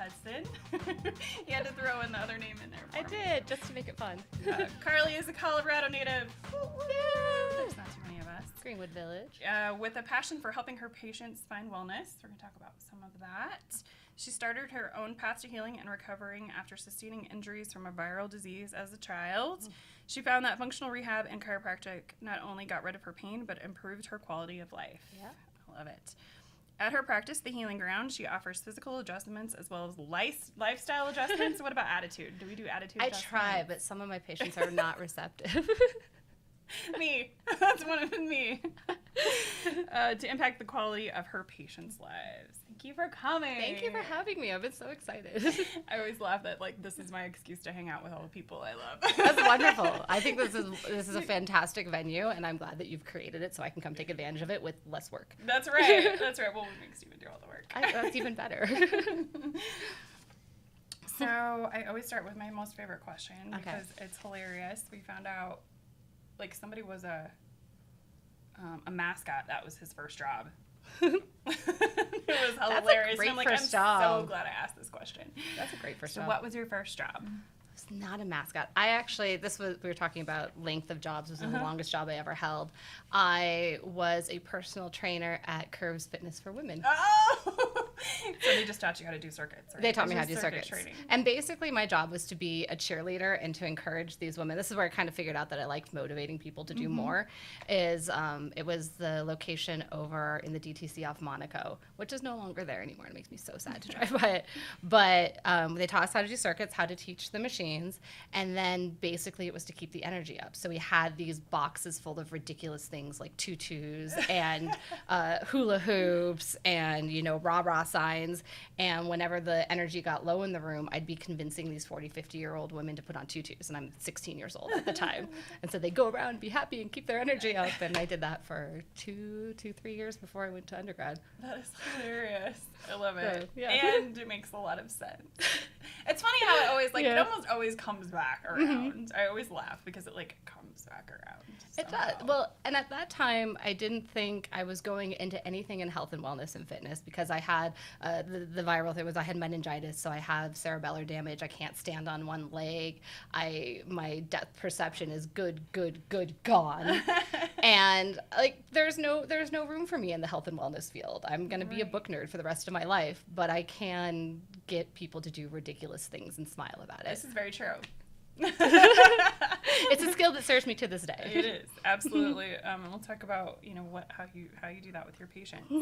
Hudson. You had to throw in the other name in there for I me. did, just to make it fun. Carly is a Colorado native. There's not too many of us. Greenwood Village. With a passion for helping her patients find wellness. We're going to talk about some of that. She started her own path to healing and recovering after sustaining injuries from a viral disease as a child. She found that functional rehab and chiropractic not only got rid of her pain, but improved her quality of life. Yeah. I love it. At her practice, The Healing Ground, she offers physical adjustments as well as lifestyle adjustments. What about attitude? Do we do attitude adjustments? I try, but some of my patients are not receptive. Me. That's one of me. To impact the quality of her patients' lives. Thank you for coming. Thank you for having me. I've been so excited. I always laugh that this is my excuse to hang out with all the people I love. That's wonderful. I think this is a fantastic venue, and I'm glad that you've created it so I can come take advantage of it with less work. That's right. That's right. Well, we make Steven do all the work. That's even better. So I always start with my most favorite question because Okay. it's hilarious. We found out somebody was a mascot. That was his first job. It was hilarious. great and I'm like, first I'm so job. glad I asked this question. That's a great first So job. what was your first job? It's not a mascot. We were talking about length of jobs. This was the longest job I ever held. I was a personal trainer at Curves Fitness for Women. Oh! So they just taught you how to do circuits, right? They taught me how to It do was circuit circuits. training. And basically my job was to be a cheerleader and to encourage these women. This is where I kind of figured out that I liked motivating people to do more. It was the location over in the DTC off Monaco, which is no longer there anymore. It makes me so sad to drive by it. But they taught us how to do circuits, how to teach the machines, and then basically it was to keep the energy up. So we had these boxes full of ridiculous things like tutus and hula hoops and, rah-rah signs. And whenever the energy got low in the room, I'd be convincing these 40, 50-year-old women to put on tutus. And I'm 16 years old at the time. And so they'd go around and be happy and keep their energy up. And I did that for 3 years before I went to undergrad. That is hilarious. I love it. So, yeah. And it makes a lot of sense. It's funny how it always, it almost always comes back around. I always laugh because it, comes back around. It does. Well, and at that time, I didn't think I was going into anything in health and wellness and fitness because I had the viral thing was I had meningitis, so I have cerebellar damage. I can't stand on one leg. My depth perception is good, gone. And there's no room for me in the health and wellness field. I'm going to be a book nerd for the rest of my life, but I can get people to do ridiculous things and smile about it. This is very true. It's a skill that serves me to this day. It is, absolutely. And we'll talk about, how you do that with your patients.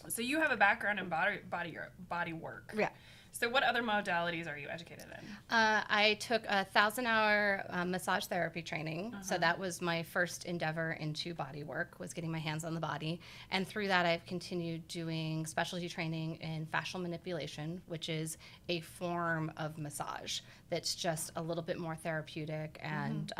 So you have a background in body work. Yeah. So what other modalities are you educated in? I took a 1,000-hour massage therapy training. So that was my first endeavor into body work, was getting my hands on the body. And through that, I've continued doing specialty training in fascial manipulation, which is a form of massage that's just a little bit more therapeutic and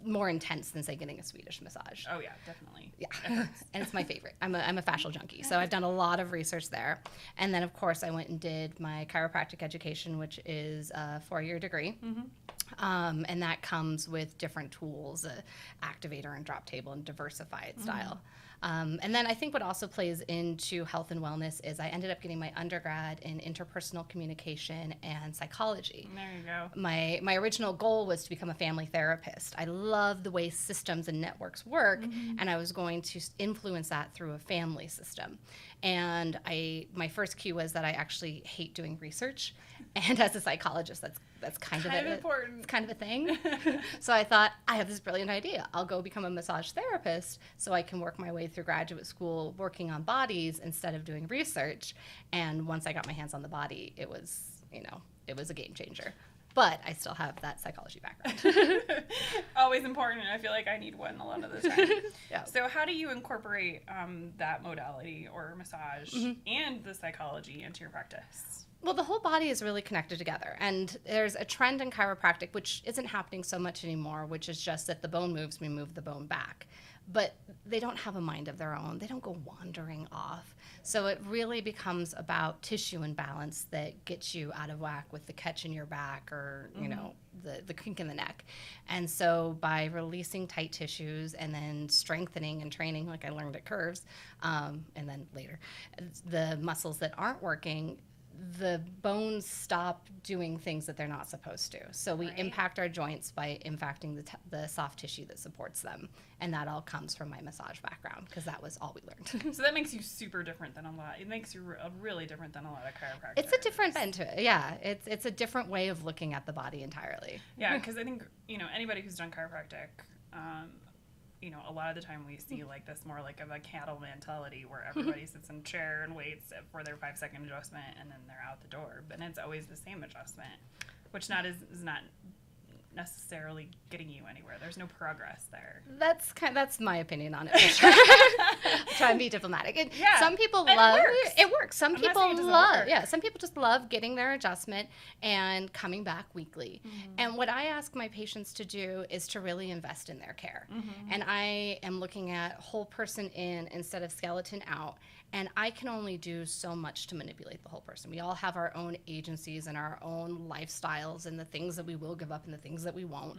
more intense than, say, getting a Swedish massage. Oh, yeah, definitely. Yeah, and it's my favorite. I'm a fascial junkie, so I've done a lot of research there. And then, of course, I went and did my chiropractic education, which is a 4-year degree. And that comes with different tools, activator and drop table and diversified style. And then I think what also plays into health and wellness is I ended up getting my undergrad in interpersonal communication and psychology. There you go. My original goal was to become a family therapist. I love the way systems and networks work, and I was going to influence that through a family system. And my first cue was that I actually hate doing research, and as a psychologist, that's kind of important. It's kind of a thing. So I thought, I have this brilliant idea. I'll go become a massage therapist so I can work my way through graduate school working on bodies instead of doing research. And once I got my hands on the body, it was a game changer. But I still have that psychology background. Always important, and I feel like I need one a lot of the time. Yeah. So how do you incorporate that modality or massage and the psychology into your practice? Well, the whole body is really connected together. And there's a trend in chiropractic, which isn't happening so much anymore, which is just that the bone moves, we move the bone back. But they don't have a mind of their own. They don't go wandering off. So it really becomes about tissue and balance that gets you out of whack with the catch in your back or, the kink in the neck. And so by releasing tight tissues and then strengthening and training, like I learned at Curves, and then later, the muscles that aren't working, the bones stop doing things that they're not supposed to. So we Right. impact our joints by impacting the soft tissue that supports them. And that all comes from my massage background, because that was all we learned. So that makes you super different than a lot. It makes you really different than a lot of chiropractors. It's a different bend to it. Yeah, it's a different way of looking at the body entirely. Yeah, because I think, anybody who's done chiropractic, a lot of the time we see like this more like of a cattle mentality where everybody sits in a chair and waits for their 5-second adjustment and then they're out the door. But it's always the same adjustment, which is not necessarily getting you anywhere. There's no progress there. That's my opinion on it. For sure. Try and be diplomatic. Some people love it. Works. Some I'm not saying people it doesn't work. some people just love getting their adjustment and coming back weekly. And what I ask my patients to do is to really invest in their care. And I am looking at whole person in instead of skeleton out. And I can only do so much to manipulate the whole person. We all have our own agencies and our own lifestyles and the things that we will give up and the things that we won't.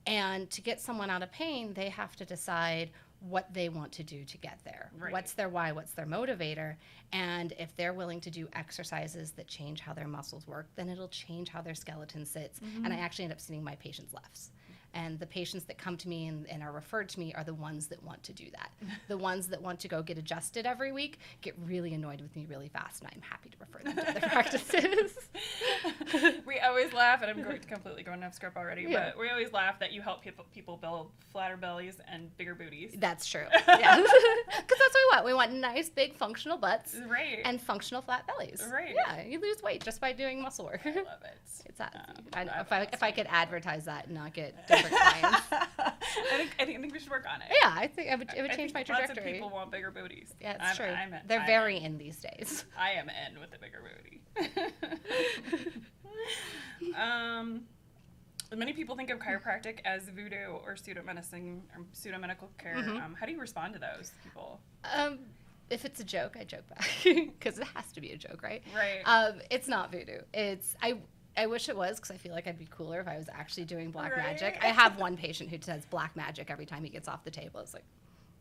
And to get someone out of pain, they have to decide what they want to do to get there. Right. What's their why? What's their motivator? And if they're willing to do exercises that change how their muscles work, then it'll change how their skeleton sits. And I actually end up seeing my patients' lefts. And the patients that come to me and are referred to me are the ones that want to do that. The ones that want to go get adjusted every week get really annoyed with me really fast, and I'm happy to refer them to other practices. We always laugh, and I'm completely going off script already, Yeah. but we always laugh that you help people build flatter bellies and bigger booties. That's true. Yeah. Because that's what we want. We want nice, big, functional butts Right. and functional flat bellies. Right. Yeah, you lose weight just by doing muscle work. I love it. It's that. I love If I could advertise that and not get different clients. I think we should work on it. Yeah, I think it would I change think my lots of trajectory. people want bigger booties. Yeah, it's true. I'm They're very in these days. I am in with the bigger booty. Many people think of chiropractic as voodoo or pseudomedicine or pseudomedical care. How do you respond to those people? If it's a joke, I joke back because it has to be a joke, right? Right. It's not voodoo. I wish it was, because I feel like I'd be cooler if I was actually doing black Right. magic. I have one patient who says black magic every time he gets off the table. It's like,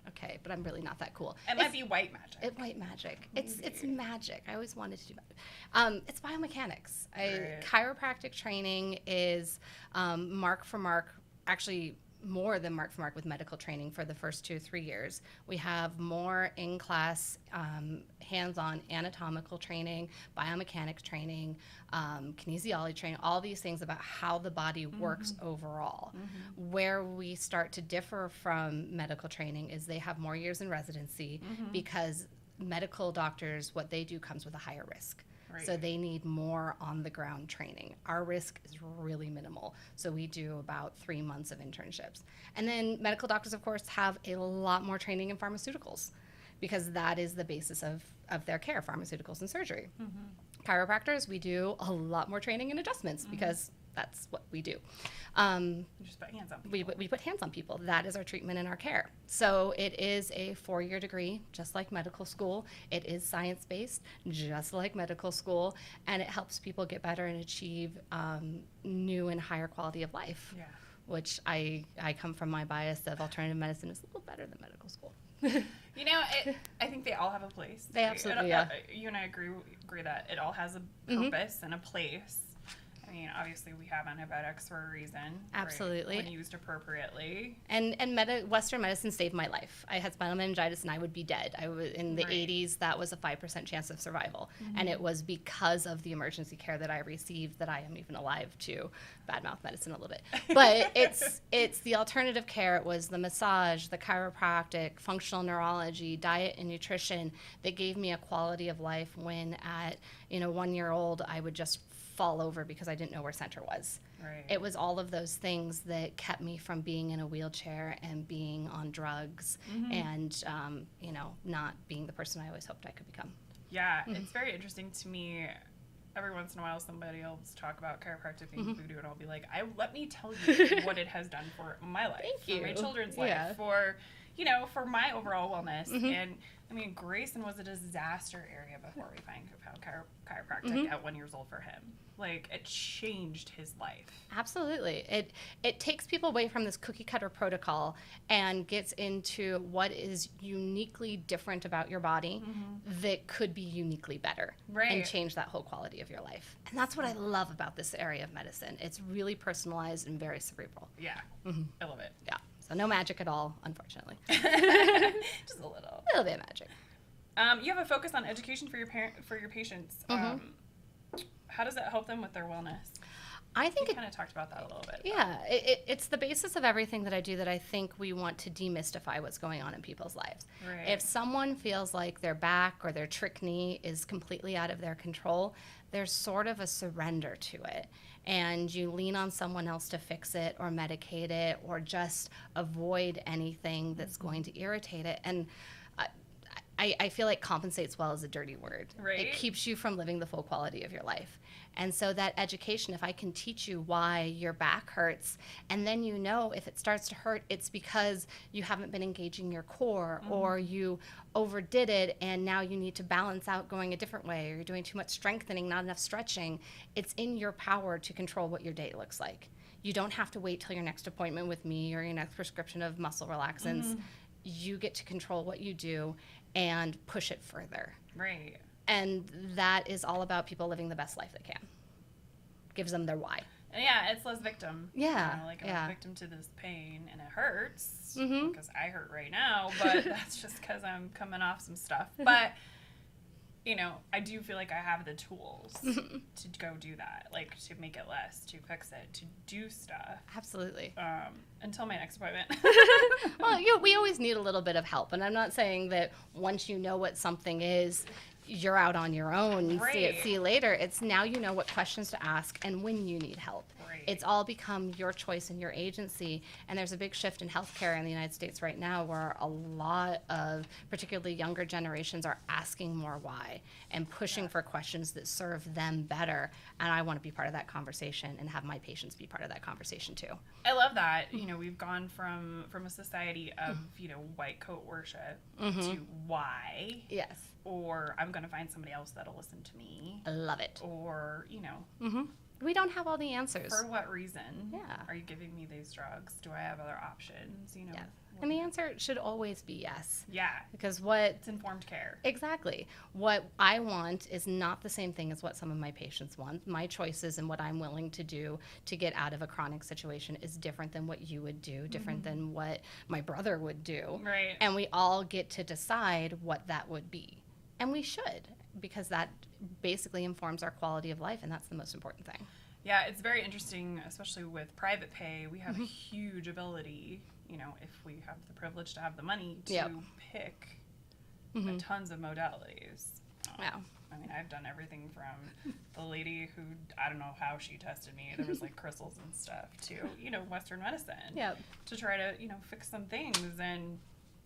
okay, but I'm really not that cool. It might be white magic. White magic. It's Maybe. magic. I always wanted to do that. It's biomechanics. Right. Chiropractic training is mark for mark, actually more than mark for mark with medical training for the first 2 or 3 years. We have more in-class hands-on anatomical training, biomechanics training, kinesiology training, all these things about how the body works overall. Where we start to differ from medical training is they have more years in residency because medical doctors, what they do comes with a higher risk. Right. So they need more on-the-ground training. Our risk is really minimal. So we do about 3 months of internships. And then medical doctors, of course, have a lot more training in pharmaceuticals because that is the basis of their care, pharmaceuticals and surgery. Chiropractors, we do a lot more training in adjustments because that's what we do. You just put hands on people. We put hands on people. That is our treatment and our care. So it is a 4-year degree, just like medical school. It is science-based, just like medical school, and it helps people get better and achieve new and higher quality of life, Yeah. which I come from my bias of alternative medicine is a little better than medical school. I think they all have a place. They absolutely, yeah. You and I agree that it all has a purpose and a place. I mean, obviously, we have antibiotics for a reason. Absolutely. Right? When used appropriately. And Western medicine saved my life. I had spinal meningitis and I would be dead. I was in the Right. 80s. That was a 5% chance of survival, and it was because of the emergency care that I received that I am even alive to badmouth medicine a little bit. But it's the alternative care. It was the massage, the chiropractic, functional neurology, diet and nutrition that gave me a quality of life when at 1 year old I would just fall over because I didn't know where center was. Right. It was all of those things that kept me from being in a wheelchair and being on drugs and, not being the person I always hoped I could become. Yeah, it's very interesting to me. Every once in a while, somebody will talk about chiropractic being voodoo, and I'll be like, let me tell you what it has done for my life, Thank for you. my children's Yeah. life, for you know, for my overall wellness. And I mean, Grayson was a disaster area before we found chiropractic at 1 year old for him. Like, it changed his life. Absolutely. It takes people away from this cookie cutter protocol and gets into what is uniquely different about your body that could be uniquely better and change that whole quality of your life. And that's what I love about this area of medicine. It's really personalized and very cerebral. Yeah. I love it. Yeah. So no magic at all, unfortunately. Just a little. A little bit of magic. You have a focus on education for your patients. How does that help them with their wellness? I think you kind of talked about that a little bit. Yeah, it's the basis of everything that I do, that I think we want to demystify what's going on in people's lives. Right. If someone feels like their back or their trick knee is completely out of their control, there's sort of a surrender to it. And you lean on someone else to fix it or medicate it or just avoid anything that's going to irritate it. And I feel like compensates well is a dirty word. Right. It keeps you from living the full quality of your life. And so that education, if I can teach you why your back hurts, and then you know if it starts to hurt, it's because you haven't been engaging your core or you overdid it and now you need to balance out going a different way, or you're doing too much strengthening, not enough stretching. It's in your power to control what your day looks like. You don't have to wait till your next appointment with me or your next prescription of muscle relaxants. You get to control what you do and push it further. Right. And that is all about people living the best life they can. Gives them their why. Yeah, it's less victim. Yeah. You know, like, I'm a victim to this pain, and it hurts because I hurt right now, but that's just because I'm coming off some stuff. But, you know, I do feel like I have the tools to go do that, like, to make it less, to fix it, to do stuff. Absolutely. Until my next appointment. Well, we always need a little bit of help. And I'm not saying that once you know what something is, you're out on your own and see you later. It's now you know what questions to ask and when you need help. Right. It's all become your choice and your agency. And there's a big shift in healthcare in the United States right now where a lot of particularly younger generations are asking more why and pushing for questions that serve them better. And I want to be part of that conversation and have my patients be part of that conversation too. I love that. You know, we've gone from a society of, you know, white coat worship to why. Yes. Or I'm going to find somebody else that'll listen to me. I love it. Or, you know. We don't have all the answers. For what reason? Yeah. Are you giving me these drugs? Do I have other options? You know. Yes. And the answer should always be yes. Yeah. Because it's informed care. Exactly. What I want is not the same thing as what some of my patients want. My choices and what I'm willing to do to get out of a chronic situation is different than what you would do, different than what my brother would do. Right. And we all get to decide what that would be. And we should, because that basically informs our quality of life, and that's the most important thing. Yeah, it's very interesting, especially with private pay. We have a huge ability, you know, if we have the privilege to have the money, to pick tons of modalities. Yeah. I mean, I've done everything from the lady who, I don't know how she tested me, there was like crystals and stuff, to, you know, Western medicine. Yep. To try to, you know, fix some things, and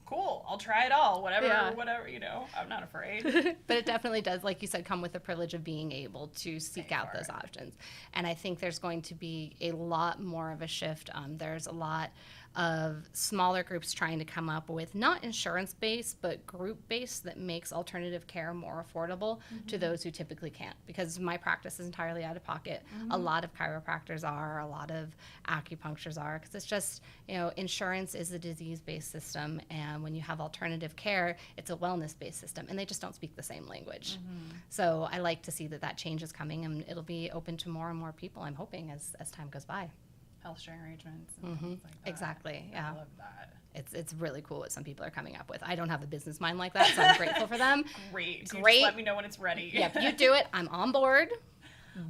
cool, I'll try it all, whatever, you know, I'm not afraid. But it definitely does, like you said, come with the privilege of being able to seek out those options. And I think there's going to be a lot more of a shift. There's a lot of smaller groups trying to come up with not insurance-based, but group-based that makes alternative care more affordable to those who typically can't. Because my practice is entirely out of pocket. A lot of chiropractors are, a lot of acupuncturists are, because it's just, you know, insurance is a disease-based system, and when you have alternative care, it's a wellness-based system, and they just don't speak the same language. So I like to see that that change is coming, and it'll be open to more and more people, I'm hoping, as time goes by. Health sharing arrangements and things like that. Exactly, yeah. I love that. It's really cool what some people are coming up with. I don't have a business mind like that, so I'm grateful for them. Great. You just let me know when it's ready. Yep, you do it. I'm on board.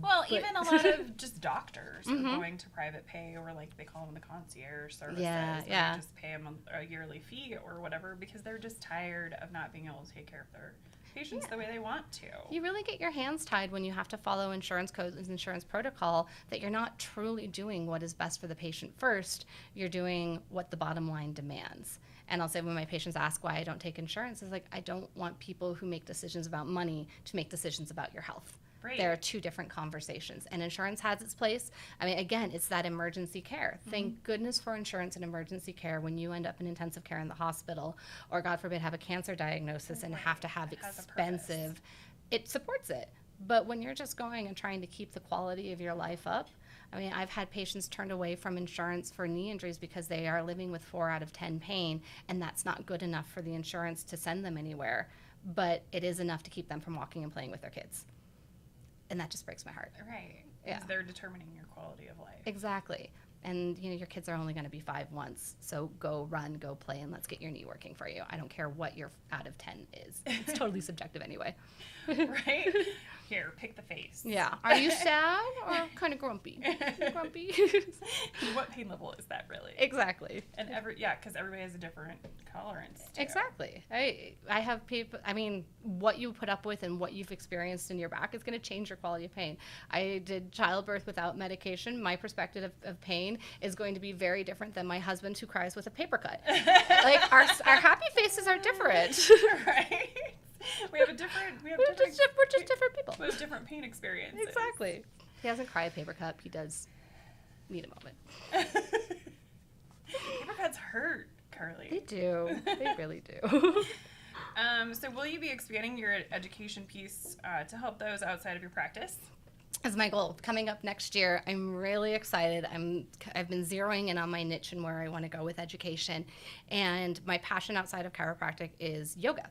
Well, even a lot of just doctors are going to private pay, or like they call them the concierge services. Yeah. They just pay them a yearly fee or whatever because they're just tired of not being able to take care of their patients the way they want to. You really get your hands tied when you have to follow insurance codes and insurance protocol, that you're not truly doing what is best for the patient first. You're doing what the bottom line demands. And I'll say when my patients ask why I don't take insurance, it's like, I don't want people who make decisions about money to make decisions about your health. Right. There are two different conversations, and insurance has its place. I mean, again, it's that emergency care. Thank goodness for insurance and emergency care when you end up in intensive care in the hospital, or God forbid have a cancer diagnosis and have to have It has a expensive, it supports it. But when you're just going and trying to keep the quality of your life up, I mean, I've had patients turned away from insurance for knee injuries because they are living with 4 out of 10 pain, and that's not good enough for the insurance to send them anywhere. But it is enough to keep them from walking and playing with their kids. And that just breaks my heart. Right. Yeah. Because they're determining your quality of life. Exactly. And, you know, your kids are only going to be 5 once. So go run, go play, and let's get your knee working for you. I don't care what your out of 10 is. It's totally subjective anyway. Right? Here, pick the face. Yeah. Are you sad or kind of grumpy? Grumpy? What pain level is that really? Exactly. And because everybody has a different tolerance too. Exactly. I have people, I mean, what you put up with and what you've experienced in your back is going to change your quality of pain. I did childbirth without medication. My perspective of pain is going to be very different than my husband who cries with a paper cut. Like our happy faces are different. Right? We're just different people. We have different pain experiences. Exactly. He doesn't cry a paper cup. He does need a moment. Paper cuts hurt, Carly. They do. They really do. So will you be expanding your education piece to help those outside of your practice? That's my goal. Coming up next year, I'm really excited. I've been zeroing in on my niche and where I want to go with education. And my passion outside of chiropractic is yoga.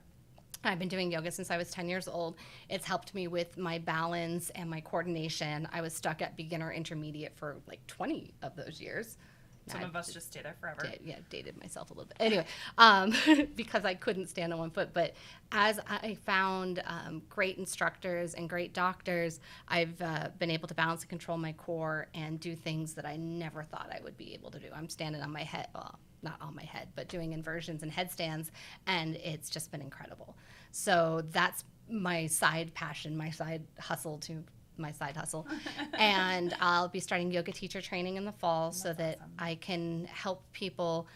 I've been doing yoga since I was 10 years old. It's helped me with my balance and my coordination. I was stuck at beginner intermediate for like 20 of those years. Some of us just stay there forever. Dated myself a little bit. Anyway, because I couldn't stand on one foot. But as I found great instructors and great doctors, I've been able to balance and control my core and do things that I never thought I would be able to do. I'm standing on my head, well, not on my head, but doing inversions and headstands, and it's just been incredible. So that's my side passion, my side hustle. And I'll be starting yoga teacher training in the fall so that awesome. I can help people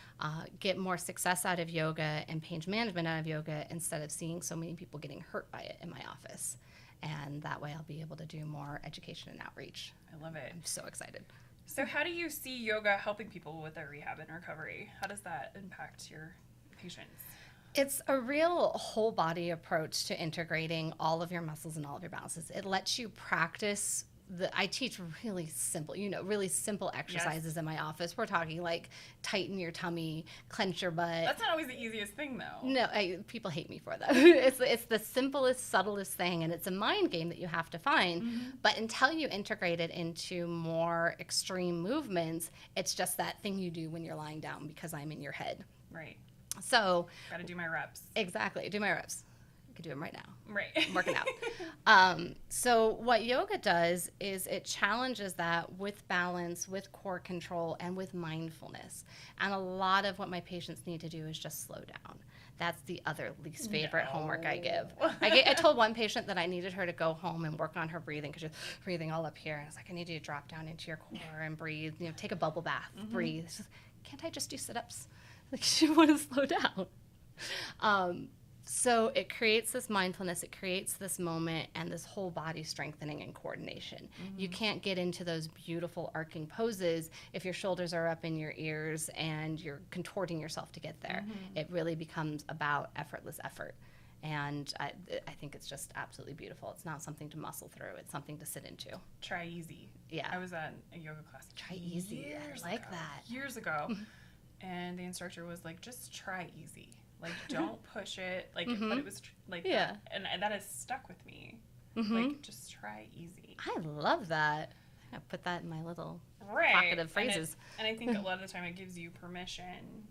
get more success out of yoga and pain management out of yoga instead of seeing so many people getting hurt by it in my office. And that way I'll be able to do more education and outreach. I love it. I'm so excited. So how do you see yoga helping people with their rehab and recovery? How does that impact your patients? It's a real whole body approach to integrating all of your muscles and all of your balances. It lets you practice I teach really simple exercises in my office. We're talking like tighten your tummy, clench your butt. That's not always the easiest thing though. No, people hate me for that. It's the simplest, subtlest thing, and it's a mind game that you have to find. Mm-hmm. But until you integrate it into more extreme movements, it's just that thing you do when you're lying down because I'm in your head. Right. So gotta do my reps. Exactly. Do my reps. I could do them right now. Right. I'm working out. So what yoga does is it challenges that with balance, with core control, and with mindfulness. And a lot of what my patients need to do is just slow down. That's the other least favorite homework I give. I told one patient that I needed her to go home and work on her breathing because she's breathing all up here. And I was like, I need you to drop down into your core and breathe. You know, take a bubble bath, breathe. She's like, can't I just do sit-ups? Like, she want to slow down. So it creates this mindfulness, it creates this moment and this whole body strengthening and coordination. Mm-hmm. You can't get into those beautiful arcing poses if your shoulders are up in your ears and you're contorting yourself to get there. Mm-hmm. It really becomes about effortless effort. And I think it's just absolutely beautiful. It's not something to muscle through. It's something to sit into. Try easy. Yeah. I was at a yoga class. Try easy. I like that. Years ago. And the instructor was like, just try easy. Like, don't push it. Like, but it was like, yeah. And that has stuck with me. Like, just try easy. I love that. I put that in my little pocket of phrases. And I think a lot of the time it gives you permission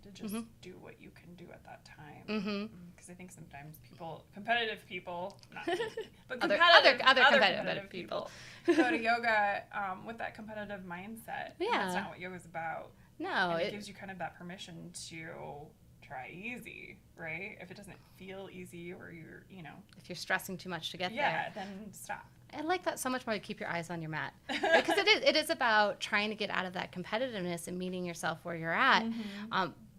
to just do what you can do at that time. Because I think sometimes competitive people, not me, but other competitive people go to yoga with that competitive mindset. Yeah. And that's not what yoga's about. No. And it gives you kind of that permission to try easy, right? If it doesn't feel easy or you're, if you're stressing too much to get there. Yeah, then stop. I like that so much more to keep your eyes on your mat. Because it is about trying to get out of that competitiveness and meeting yourself where you're at.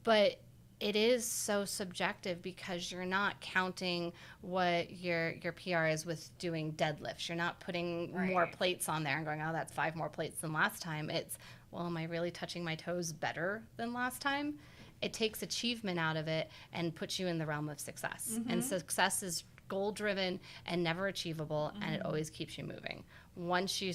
But it is so subjective because you're not counting what your PR is with doing deadlifts. You're not putting more plates on there and going, oh, that's 5 more plates than last time. It's, well, am I really touching my toes better than last time? It takes achievement out of it and puts you in the realm of success. And success is goal-driven and never achievable, and it always keeps you moving. Once you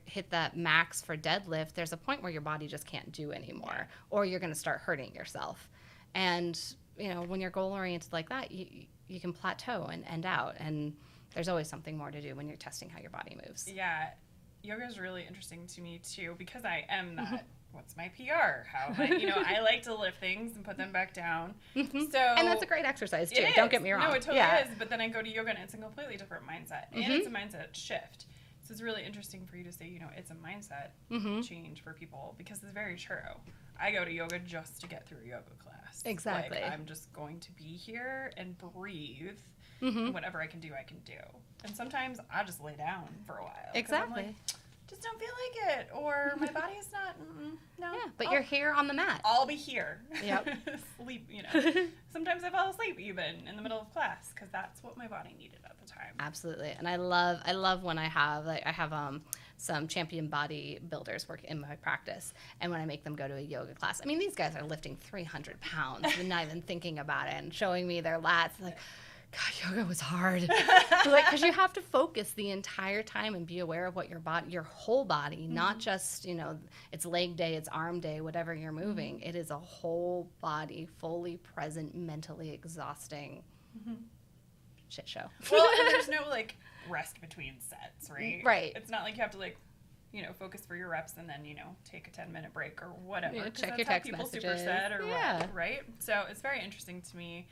hit that max for deadlift, there's a point where your body just can't do anymore, or you're going to start hurting yourself. And, when you're goal-oriented like that, you can plateau and end out, and there's always something more to do when you're testing how your body moves. Yeah. Yoga is really interesting to me, too, because I am that. What's my PR? How I like to lift things and put them back down. So, and that's a great exercise, too. Don't get me wrong. No, it totally is. But then I go to yoga, and it's a completely different mindset. And it's a mindset shift. So it's really interesting for you to say, it's a mindset change for people, because it's very true. I go to yoga just to get through a yoga class. Exactly. Like, I'm just going to be here and breathe. And whatever I can do, I can do. And sometimes I just lay down for a while. Exactly. I'm like, just don't feel like it, or my body is not, no. Yeah, but you're here on the mat. I'll be here. Yep. Sleep, Sometimes I fall asleep even in the middle of class, because that's what my body needed at the time. Absolutely. And I love when I have some champion bodybuilders work in my practice, and when I make them go to a yoga class. I mean, these guys are lifting 300 pounds and not even thinking about it, and showing me their lats, like, God, yoga was hard. Because you have to focus the entire time and be aware of what your whole body, not just, it's leg day, it's arm day, whatever you're moving. It is a whole body, fully present, mentally exhausting shit show. Well, and there's no, rest between sets, right? Right. It's not like you have to, focus for your reps and then, take a 10-minute break or whatever. Check your text people messages. Superset or what, right? So it's very interesting to me,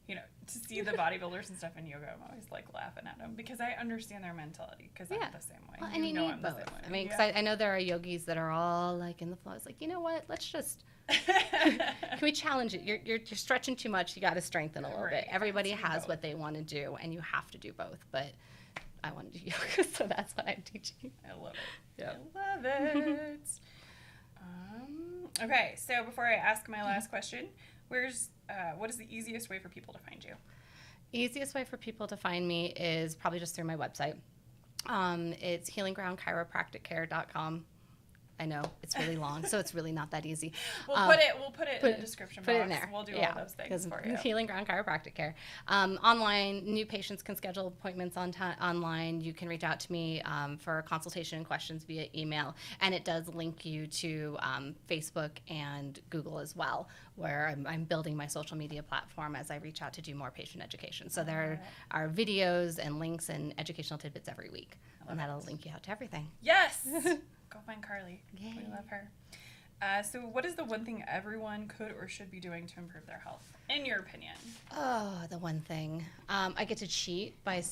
to see the bodybuilders and stuff in yoga. I'm always laughing at them, because I understand their mentality, because I'm the same way. Well, and you need both. I mean, because I know there are yogis that are all in the flow. It's like, you know what? Let's just can we challenge it? You're stretching too much. You got to strengthen a little bit. Everybody has what they want to do, and you have to do both. But I want to do yoga, so that's what I'm teaching. I love it. Yeah. I love it. Okay, so before I ask my last question, what is the easiest way for people to find you? Easiest way for people to find me is probably just through my website. It's healinggroundchiropracticcare.com. I know it's really long, so it's really not that easy. We'll put it in the description box. Put it in there. We'll do all those things for you. Healing Ground Chiropractic Care. Online, new patients can schedule appointments online. You can reach out to me for consultation and questions via email, and it does link you to Facebook and Google as well, where I'm building my social media platform as I reach out to do more patient education. So there are videos and links and educational tidbits every week, and that'll link you out to everything. Yes. Go find Carly. Yay. We love her. So what is the one thing everyone could or should be doing to improve their health, in your opinion? Oh, the one thing. I get to cheat by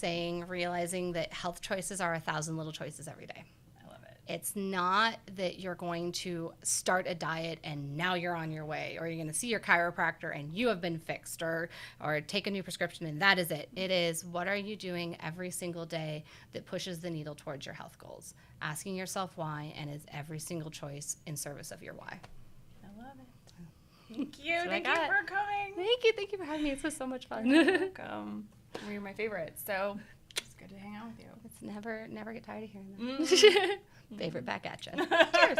realizing that health choices are 1,000 little choices every day. I love it. It's not that you're going to start a diet and now you're on your way, or you're going to see your chiropractor and you have been fixed, or take a new prescription and that is it. It is, what are you doing every single day that pushes the needle towards your health goals? Asking yourself why, and is every single choice in service of your why. I love it. Thank you. Thank you for coming. Thank you for having me. This was so much fun. You're welcome. You're my favorite, so it's good to hang out with you. It's never get tired of hearing that. Favorite back at you. Cheers.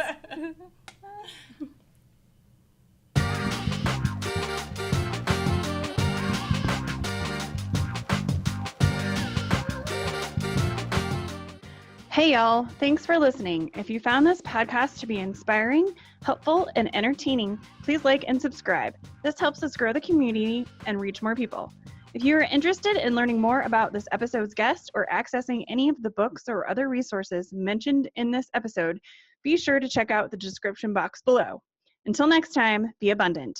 Hey y'all, thanks for listening. If you found this podcast to be inspiring, helpful, and entertaining, please like and subscribe. This helps us grow the community and reach more people. If you are interested in learning more about this episode's guest or accessing any of the books or other resources mentioned in this episode, be sure to check out the description box below. Until next time, be abundant.